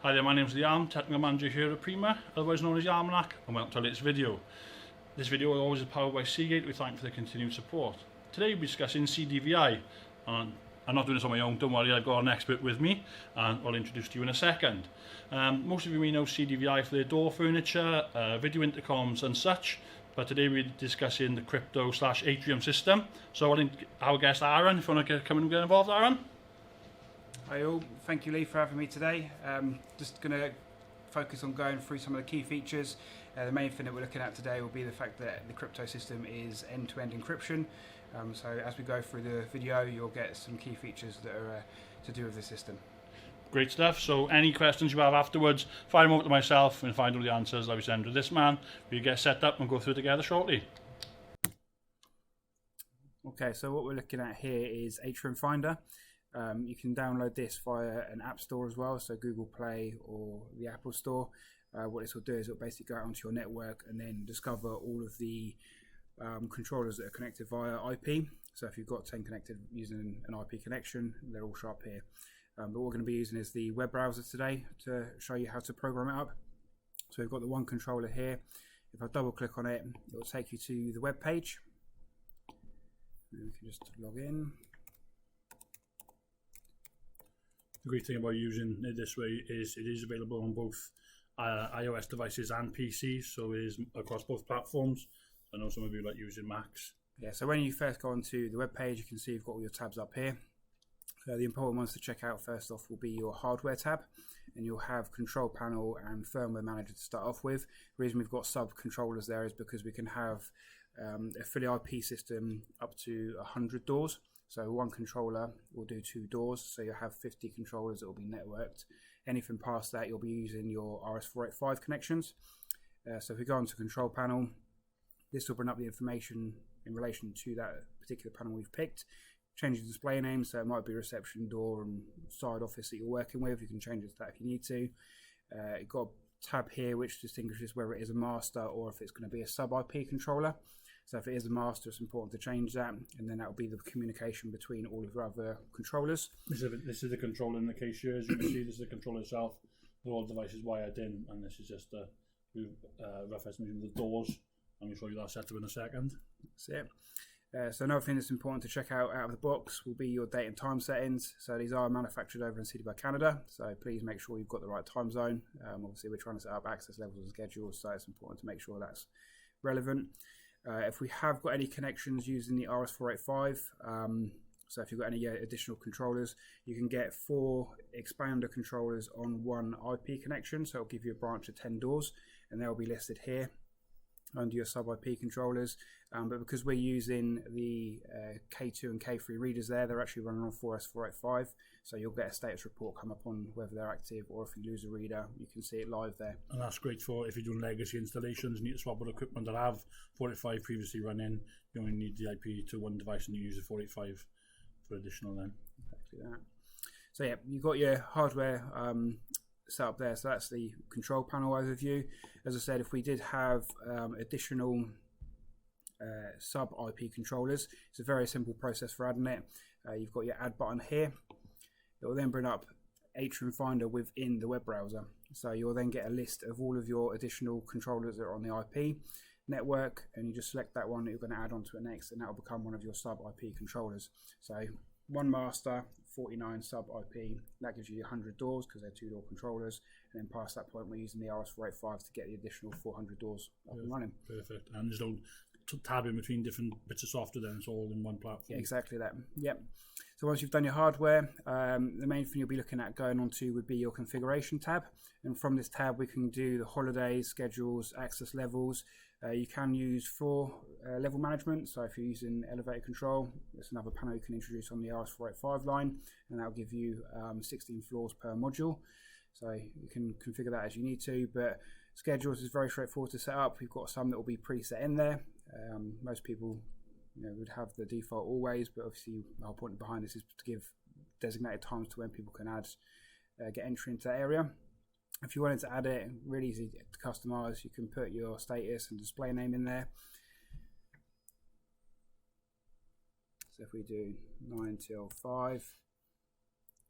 Hi there, my name is Liam, Technical Manager here at Oprema, otherwise known as the Almanac, and welcome to our latest video. This video is always powered by Seagate. We thank you for the continued support. Today we'll be discussing CDVI, and I'm not doing this on my own, don't worry, I've got an expert with me, and I'll introduce to you in a second. Most of you may know CDVI for their door furniture, video intercoms and such, but today we're discussing the crypto/Atrium system. So our guest Aaron, if you want to come and get involved, Aaron. Hi all, thank you Lee for having me today. Just going to focus on going through some of the key features. The main thing that we're looking at today will be the fact that the crypto system is end-to-end encryption. So as we go through the video, you'll get some key features that are to do with the system. Great stuff. So any questions you have afterwards, fire them over to myself and find all the answers that we send to this man. We get set up and go through together shortly. Okay, so what we're looking at here is Atrium Finder. You can download this via an app store as well, so Google Play or the Apple Store. What this will do is it'll basically go out onto your network and then discover all of the controllers that are connected via IP. So if you've got 10 connected using an IP connection, they'll all show up here. But what we're going to be using is the web browser today to show you how to program it up. So we've got the one controller here. If I double click on it, it will take you to the web page. And we can just log in. The great thing about using it this way is it is available on both iOS devices and PCs, so it is across both platforms. I know some of you like using Macs. Yeah, so when you first go onto the web page, you can see you've got all your tabs up here. So the important ones to check out first off will be your hardware tab, and you'll have control panel and firmware manager to start off with. The reason we've got sub controllers there is because we can have a fully IP system up to 100 doors. So one controller will do 2 doors, so you'll have 50 controllers that will be networked. Anything past that, you'll be using your RS485 connections. So if we go onto control panel, this will bring up the information in relation to that particular panel we've picked. Change the display name, so it might be reception, door and side office that you're working with. You can change it to that if you need to. You've got a tab here which distinguishes whether it is a master or if it's going to be a sub-IP controller. So if it is a master, it's important to change that, and then that will be the communication between all of the other controllers. This is the controller in the case here. As you can see, this is the controller itself with all the devices wired in, and this is just a rough estimation of the doors. I'm going to show you that setup in a second. That's it. So another thing that's important to check out of the box will be your date and time settings. So these are manufactured over in CDVI Canada, so please make sure you've got the right time zone. Obviously we're trying to set up access levels and schedules, so it's important to make sure that's relevant. If we have got any connections using the RS485, so if you've got any additional controllers, you can get 4 expander controllers on one IP connection, so it'll give you a branch of 10 doors, and they'll be listed here under your sub-IP controllers. But because we're using the K2 and K3 readers there, they're actually running on 4S485, so you'll get a status report come up on whether they're active, or if you lose a reader, you can see it live there. And that's great for if you're doing legacy installations and you need to swap with equipment that have 485 previously running. You only need the IP to one device and you use the 485 for additional then. Exactly that. So yeah, you've got your hardware set up there, so that's the control panel overview. As I said, if we did have additional sub-IP controllers, it's a very simple process for adding it. You've got your add button here. It will then bring up Atrium Finder within the web browser. So you'll then get a list of all of your additional controllers that are on the IP network, and you just select that one that you're going to add onto it next, and that will become one of your sub-IP controllers. So one master, 49 sub-IP, that gives you 100 doors because they're 2-door controllers, and then past that point we're using the RS485 to get the additional 400 doors up and running. Perfect. And there's no tab in between different bits of software, then it's all in one platform. Yeah, exactly that. Yep. So once you've done your hardware, the main thing you'll be looking at going on to would be your configuration tab, and from this tab we can do the holidays, schedules, access levels. You can use floor level management, so if you're using elevator control, there's another panel you can introduce on the RS485 line, and that'll give you 16 floors per module. So you can configure that as you need to, but schedules is very straightforward to set up. We've got some that will be preset in there. Most people would have the default always, but obviously the whole point behind this is to give designated times to when people can get entry into that area. If you wanted to add it, really easy to customize. You can put your status and display name in there. So if we do 9 till 5,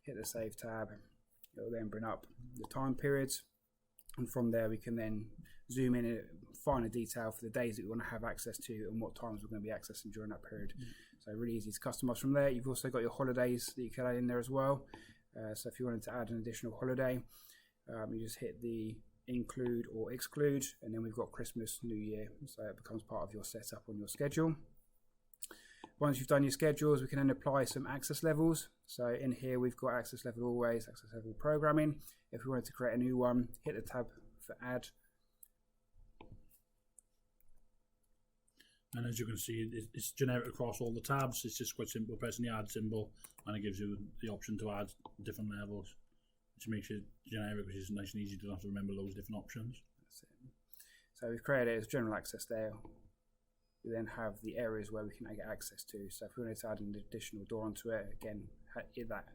hit the save tab, It'll then bring up the time periods, and from there we can then zoom in and finer detail for the days that we want to have access to and what times we're going to be accessing during that period. So really easy to customize from there. You've also got your holidays that you can add in there as well. So if you wanted to add an additional holiday, you just hit the include or exclude, and then we've got Christmas, New Year, so it becomes part of your setup on your schedule. Once you've done your schedules, we can then apply some access levels. So in here we've got access level always, access level programming. If we wanted to create a new one, hit the tab for add. And as you can see, it's generic across all the tabs. It's just quite simple, pressing the add symbol, and it gives you the option to add different levels, which makes it generic, which is nice and easy to not have to remember loads of different options. That's it. So we've created it as general access there. We then have the areas where we can get access to. So if we wanted to add an additional door onto it, again, hit that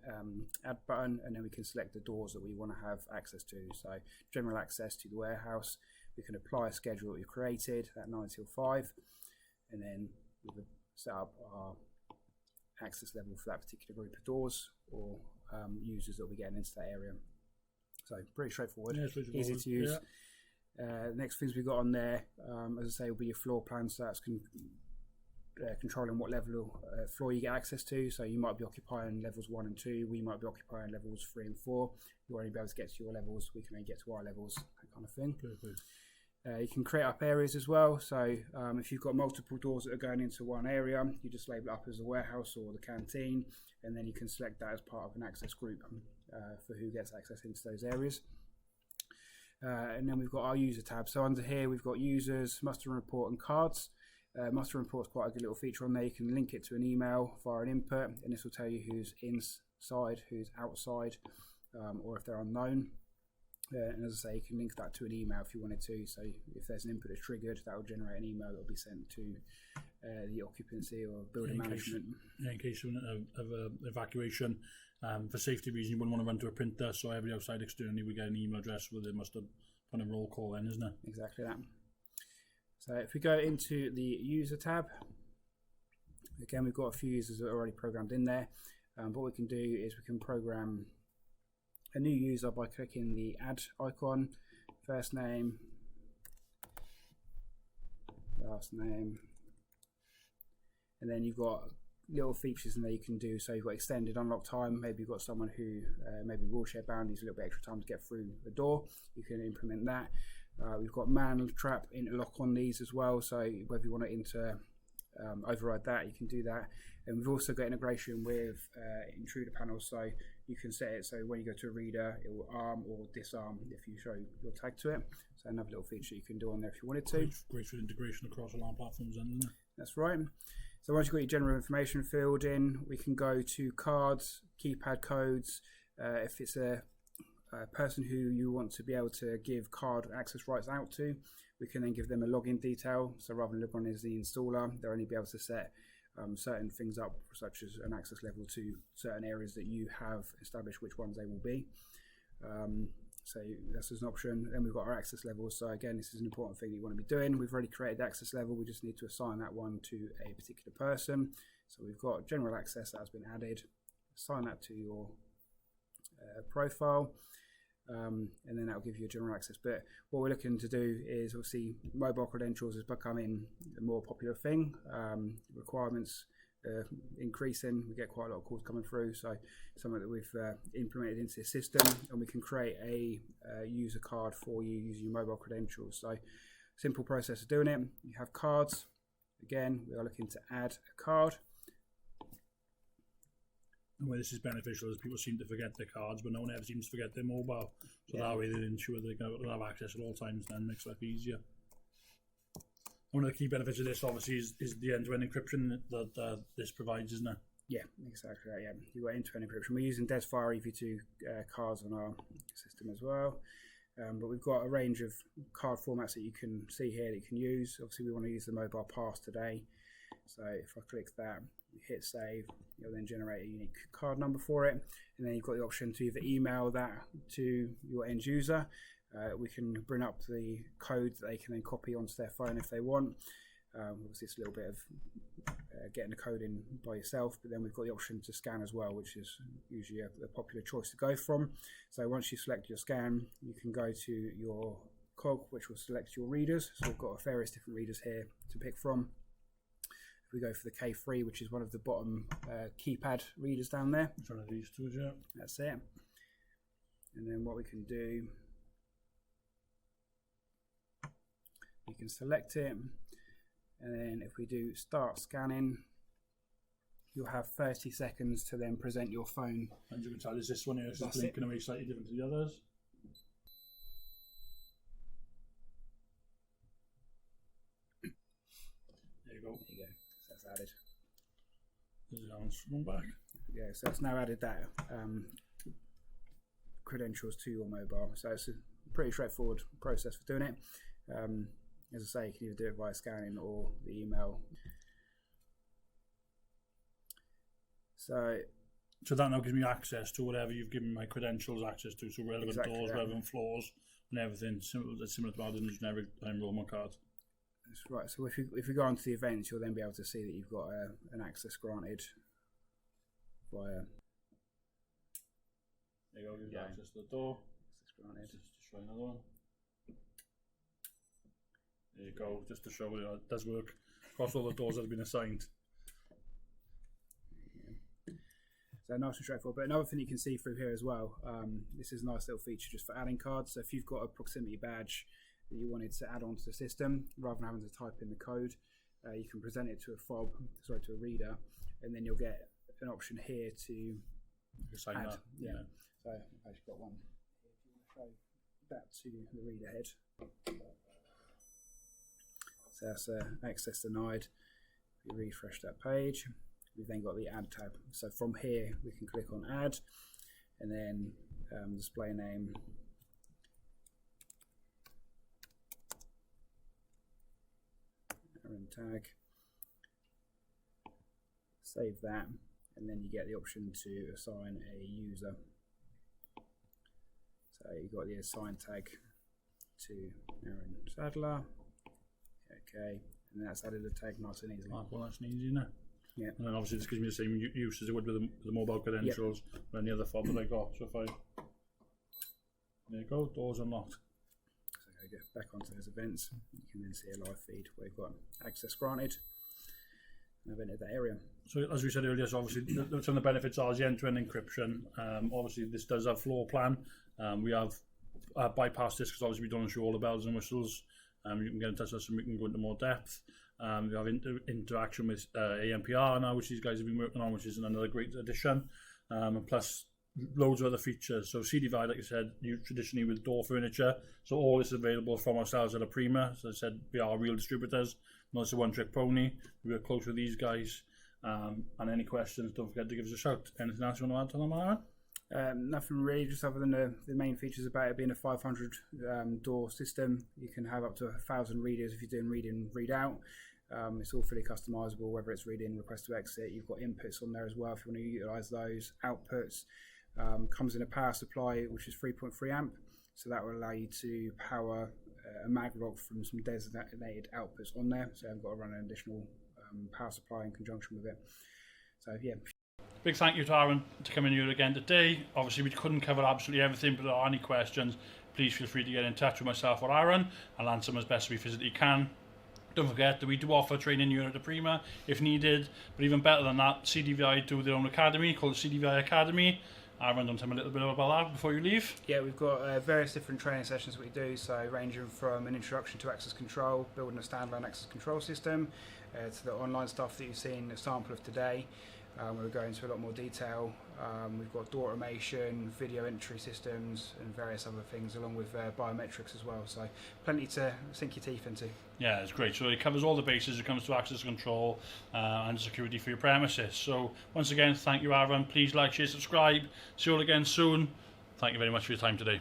add button, and then we can select the doors that we want to have access to. So general access to the warehouse. We can apply a schedule that we've created at 9 till 5. And then we would set up our access level for that particular group of doors or users that we get into that area. So pretty straightforward, easy to use. Yeah. Next things we've got on there, as I say, will be your floor plan. So that's controlling what level floor you get access to. So you might be occupying levels 1 and 2. We might be occupying levels 3 and 4. You won't be able to get to your levels. We can only get to our levels, that kind of thing. Perfect. You can create up areas as well. So if you've got multiple doors that are going into one area, you just label it up as the warehouse or the canteen, and then you can select that as part of an access group for who gets access into those areas. And then we've got our user tab. So under here we've got users, muster and report, and cards. Muster and report is quite a good little feature on there. You can link it to an email via an input, and this will tell you who's inside, who's outside, or if they're unknown. And as I say, you can link that to an email if you wanted to. So if there's an input that's triggered, that will generate an email that will be sent to the occupancy or building management. In case of evacuation, for safety reasons, you wouldn't want to run to a printer. So every outside externally, we get an email address with it must have put a roll call in, isn't it? Exactly that. So if we go into the user tab, again, we've got a few users that are already programmed in there. What we can do is we can program a new user by clicking the add icon, first name, last name, and then you've got little features in there you can do. So you've got extended unlock time. Maybe you've got someone who maybe wheelchair bound, needs a little bit extra time to get through the door. You can implement that. We've got man trap interlock on these as well. So whether you want to override that, you can do that. And we've also got integration with intruder panels, so you can set it so when you go to a reader, it will arm or disarm if you show your tag to it. So another little feature you can do on there if you wanted to. Great for integration across alarm platforms, isn't it? That's right. So once you've got your general information filled in, we can go to cards, keypad codes. If it's a person who you want to be able to give card access rights out to, we can then give them a login detail. So rather than log on as the installer, they'll only be able to set certain things up, such as an access level to certain areas that you have established which ones they will be. So that's an option. Then we've got our access levels. So again, this is an important thing you want to be doing. We've already created the access level. We just need to assign that one to a particular person. So we've got general access that has been added. Assign that to your profile. And then that will give you a general access. But what we're looking to do is, obviously, mobile credentials is becoming a more popular thing. Requirements increasing. We get quite a lot of calls coming through. So something that we've implemented into the system, and we can create a user card for you using your mobile credentials. So simple process of doing it. You have cards. Again, we are looking to add a card. And where this is beneficial is people seem to forget their cards, but no one ever seems to forget their mobile. So that way they ensure they'll have access at all times, then makes life easier. One of the key benefits of this, obviously, is the end-to-end encryption that this provides, isn't it? Yeah, exactly. Yeah, you've got end-to-end encryption. We're using DesFire EV2 cards on our system as well. But we've got a range of card formats that you can see here that you can use. Obviously, we want to use the mobile pass today. So if I click that, hit save, you'll then generate a unique card number for it, and then you've got the option to either email that to your end user. We can bring up the code that they can then copy onto their phone if they want. Obviously it's a little bit of getting the code in by yourself, but then we've got the option to scan as well, which is usually a popular choice to go from. So once you select your scan, you can go to your cog, which will select your readers. So we've got various different readers here to pick from. If we go for the K3, which is one of the bottom keypad readers down there. Which one of these two, yeah? That's it. And then what we can do, we can select it, and then if we do start scanning, you'll have 30 seconds to then present your phone. And you can tell, is this one here is blinking away slightly different to the others? There you go. There you go. So that's added. There's the arms one back. Yeah, so it's now added that credentials to your mobile. So it's a pretty straightforward process for doing it. As I say, you can either do it via scanning or the email. So that now gives me access to whatever you've given my credentials access to, so relevant exactly doors, that. relevant floors, and everything similar to what I did in generic enrollment card. That's right. So if you go onto the events, you'll then be able to see that you've got an access granted via. There you go. You've got access to the door. Access granted. Just try another one. There you go. Just to show you it does work across all the doors that have been assigned. So nice and straightforward. But another thing you can see through here as well, this is a nice little feature just for adding cards. So if you've got a proximity badge that you wanted to add onto the system, rather than having to type in the code, you can present it to a reader, and then you'll get an option here to Assign add. that. Yeah. So I've actually got one. If you want to show that to the reader head. So that's access denied. We refresh that page. We've then got the add tab. So from here we can click on add, and then display name, Atrium tag, save that, and then you get the option to assign a user. So you've got the assign tag to Aaron Sadler. Okay, and then that's added a tag nice and easily. Oh, well, that's easy, isn't it? Yeah. And then obviously this gives me the same use as it would with the mobile credentials or any other fob that I got. So if I, there you go, doors unlocked. So I get back onto those events, you can then see a live feed where you've got access granted, and I've entered that area. So as we said earlier, so obviously some of the benefits are the end-to-end encryption. Obviously this does have floor plan. We have bypass this because obviously we don't show all the bells and whistles. You can get in touch with us and we can go into more depth. We have interaction with AMPR now, which these guys have been working on, which is another great addition. And plus loads of other features. So CDVI, like I said, used traditionally with door furniture. So all this is available from ourselves at Oprema. So I said, we are real distributors, not just a one-trick pony. We work close with these guys. And any questions, don't forget to give us a shout. Anything else you want to add to them, Aaron? Nothing really, just other than the main features about it being a 500 door system. You can have up to 1,000 readers if you're doing read in, read out. It's all fully customizable, whether it's read in, request to exit. You've got inputs on there as well if you want to utilize those. Outputs comes in a power supply which is 3.3 amp, so that will allow you to power a mag log from some designated outputs on there, so you haven't got to run an additional power supply in conjunction with it. So yeah. Big thank you to Aaron to coming here again today. Obviously we couldn't cover absolutely everything, but if there are any questions, please feel free to get in touch with myself or Aaron. I'll answer them as best we physically can. Don't forget that we do offer training here at Oprema if needed, but even better than that, CDVI do their own academy called the CDVI Academy. Aaron, don't tell me a little bit about that before you leave. Yeah, we've got various different training sessions we do, so ranging from an introduction to access control, building a standalone access control system, to the online stuff that you've seen a sample of today. We'll go into a lot more detail. We've got door automation, video entry systems, and various other things, along with biometrics as well. So plenty to sink your teeth into. Yeah, it's great. So it covers all the bases when it comes to access control and security for your premises. So once again, thank you, Aaron. Please like, share, subscribe. See you all again soon. Thank you very much for your time today.